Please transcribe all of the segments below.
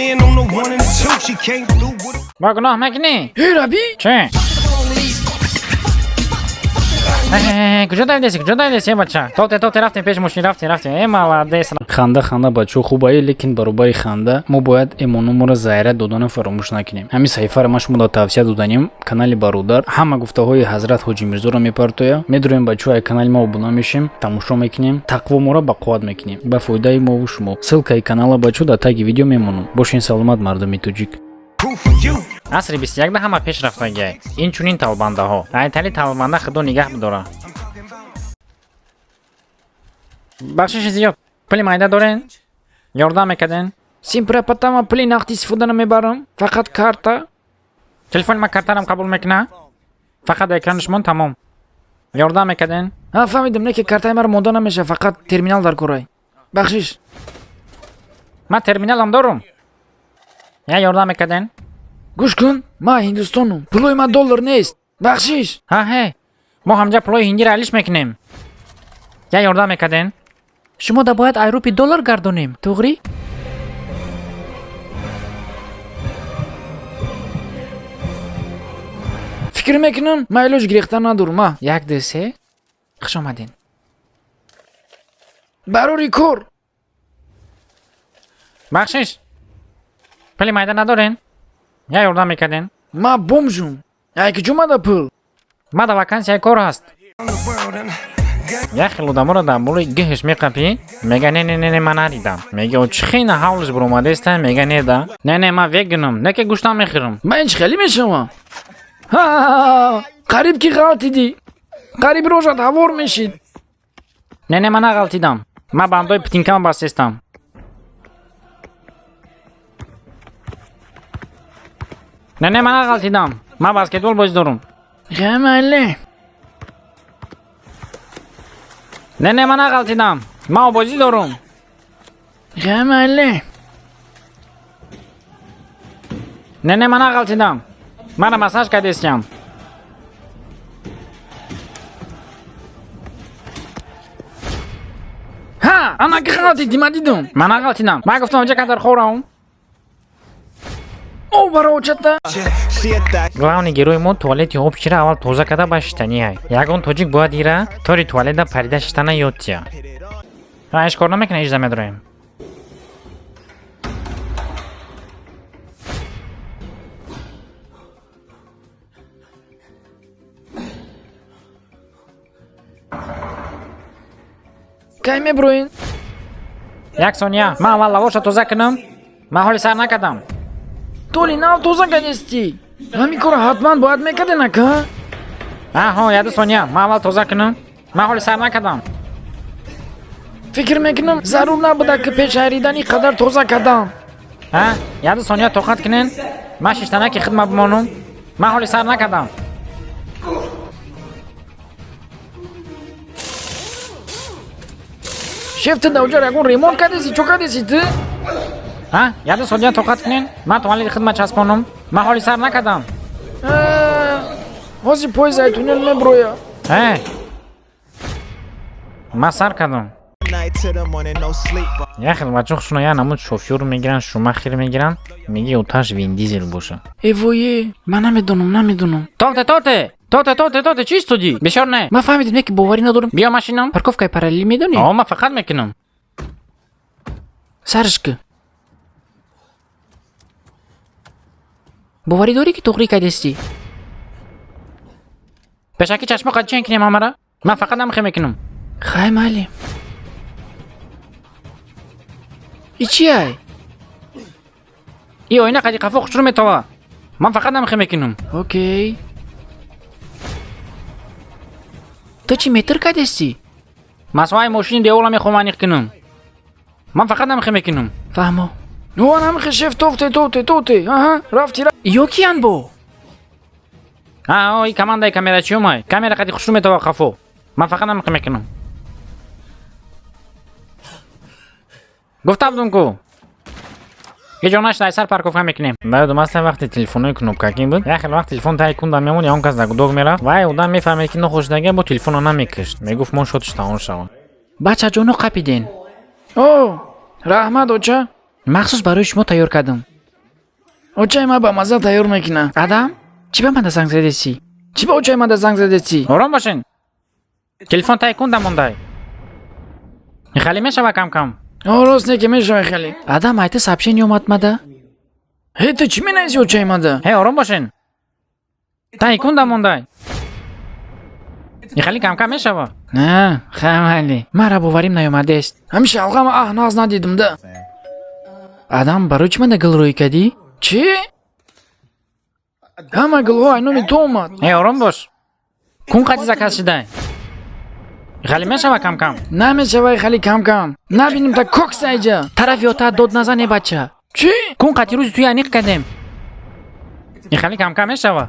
man on the one and the two. She came through with it. با گناه مکنی؟ ای ربی چه؟ کجا دویدیسی بچه؟ تو رفتیم پیش ماشین رفتیم ای مولدیس. خنده بچه خوبه لیکن برابر خنده ما باید ایمانمون رو ظاهر دادن فراموش نکنیم. همین صحیفه رو ما شما توصیه دادیم کانال برادر همه گفته های حضرت حاجی میرزا رو میپرتویا. میدونیم بچه‌های کانال ما ابونه میشیم تماشا میکنیم تقوا ما رو به قوت میکنیم به فایده ما و شما. ссылка کانال بچه در تگ ویدیو میمونم. باشین سلامت مردم توجیک. عصر 21 ده همه پیش رفتگی این چونین طالبانده ها ایتالی طالبانده خدا نگه بداره. بخشش زیاد پلی مایده دارین؟ یاردم میکردین؟ سیمپره پتام پلی نقدی استفاده نمیبرم فقط کارتا. تلفن ما کارتارم قبول میکنه؟ فقط اکرانش من تمام. یاردم میکردین؟ ها فهمیدم نه که کارتای ما رو مونده نمیشه فقط ترمینال در کارای. بخشش من ترمینالم دارم. یا یاردم میکردین؟ گوش کن ما هندوستانم پولای ما دلار نیست. بخشش ها هی ما همجا پلوی هندی را علیش میکنیم. یا یاردم میکردین؟ شما دا باید ایروپی دلار گردونیم توغری؟ فکر میکنم ما ایلوش گریختن ندارم ها. یک دو سه خوش آمدین براری کور. بخشش پلی مایده ندارین؟ یا یاردم میکردین؟ ما بومجون یک جمعه دا پول ما دا وکانسی کار هست. یا خیلی دامو رو دنبال گهش میقپی میگه نه من ندیدم. میگه او چه خیلی حالش بروماده است. میگه نه من وگنم نه که گوشتم میخورم. من اینچ خیلی میشم ها قریب کی غلطیدی قریب روشت هوار میشید. نه من نغلطیدم. من بندای پتینکم بسیستم. نه من نغلطیدم. من بسکتبال بازی دارم. غمله نه من نغلطیدم. من بازی دارم. غمله نه من نغلطیدم. من مساج کردیستم. ها انا که غلطیدی من دیدم. من نغلطیدم. من گفتم اونجا کندر خورم. او برای چطه главный герой мо туалет об шира аввал тоза када ба шитания. Ягон тоҷик бояд ира тори туалета парида шитана ёд чия. Иш кор намекуна ижда медорем. кай меброин? Як сония, ман аввал лавоша тоза кунам. Ман ҳоли сар накардам. толи нав тоза кадисти. ҳамин кора ҳатман бояд мекаде нака? Аҳо, яду сония, ман аввал тоза кунам. Ман ҳоли сар накардам. фикр мекунам зарур набуда ки пешаридани қадар тоза кардам. яду сония тоқат кунен. Ман шиштанаки хидмат бимонам. Ман ҳоли сар накардам. шеф ты даоҷар ягон ремонт кадиси чо кадиси ты? яду сония тоқат кунен. Ман туалет хидмат часпонам. Ман ҳоли сар накардам. ҳозир пои зайтунел меброя. ман сар кардам. яхел бача хушуно я намуд шофёр мегиран шумахир мегиран меги уташ Вин Дизель боша. эвое ман намедонам. тоте чи истоди? бешор не. ман фаҳмидам не ки боварӣ надорам. биё машинам. парковкаи параллелӣ медонӣ? ман фақат мекунам. саршка боварӣ дорӣ ки тоғрӣ кадисти? пешаки чашмо қадчен кинем амара. ман фақат намхе мекунам. хай малим ичиай и оина қади қафо хушру метова. ман фақат намхе мекунам. окей то чӣ метр кадисти? масоаи мошини девола мехоҳам аниқ кунам. ман фақат намхе мекунам. фаҳмо нуа намхе шеф тофте аҳа рафти ё киян бо? и командаи камерачиёмай. камера қади хушру метова қафо. ман фақат намхе мекунам. гуфта будум ку ҳеҷ ҷо нашуда сар парковка мекунем. баъду масла вақти телефонои кнопкакӣ буд. як хел вақт телефон таи кунда мемонд ё он кас дог мерафт вай одам мефаҳмед ки нохушдаги бо телефоно намекашт. мегуфт мо шодиш тамом шавад. бачаҷону қапиден. о раҳмат оча махсус барои шумо тайёр кардам. Очай ма ба маза тайёр мекунам. Адам, чӣ ба ман занг задеси? Чӣ ба очай ма занг задеси? Ором бошин. Телефон тай кунда мондай. Хали мешава кам. Рост не ки мешава хали. Адам айта сообщение омадмада. Ҳе ту чӣ менависи очай мада? Ҳе, ором бошин. Тай кунда мондай. Хали кам мешава. Не, хамали. Мара боварим наёмадест. Ҳамиша алғам наз надидимда. Адам барои чӣ мана гулрӯй кардӣ? Чӣ? Ҳама гулҳо айноми ту омад. Ҳе, ором бош. Кун қади заказ шидай. Хали мешава кам. Намешава хали кам. Набиним та кокс айҷа. Тарафи ота дод назане бача. Чӣ? Кун қати рӯзи туи аниқ кардем. Хали кам мешава.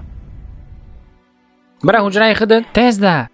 Бара ҳуҷраи худат тезда.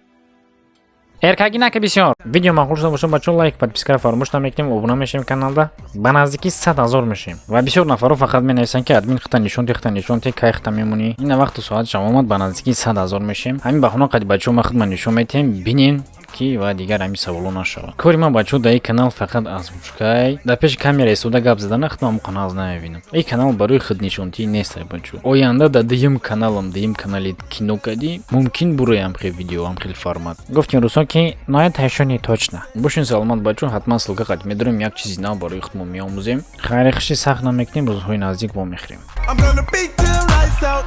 Эркаги нака бисёр. Видео маъқул шуда бошад бачаҳо лайк, подпискаро фаромӯш намекунем, обуна мешавем каналда. Ба наздики 100 000 мешавем. Ва бисёр нафаро фақат менависанд ки админ хита нишонти кай хита мемонӣ. Ин вақту соат шам омад ба наздики 100 000 мешавем. Ҳамин баҳона қади бачаҳо ма хидмат нишон метиҳем бинен ки ва дигар ҳамин саволо нашавад. Кори ман бачаҳо дар ин канал фақат озвучкай дар пеши камера истода гап задан хидмат канал намебинам. Ин канал барои хиднишонтӣ нест бачаҳо. Оянда дар дигим канали кино кадӣ мумкин буроям хел видео ам хел формат. Гуфтем рӯзҳо ки ноят ҳайшони точно. Бошин саломат бачаҳо, ҳатман ссилка қади медорем, як чизи нав барои худмон меомӯзем. Хайри хуши сахт намекунем, рӯзҳои наздик вомехӯрем. I'm gonna beat till lights out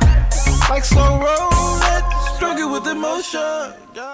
like slow roulette, struggle with emotion.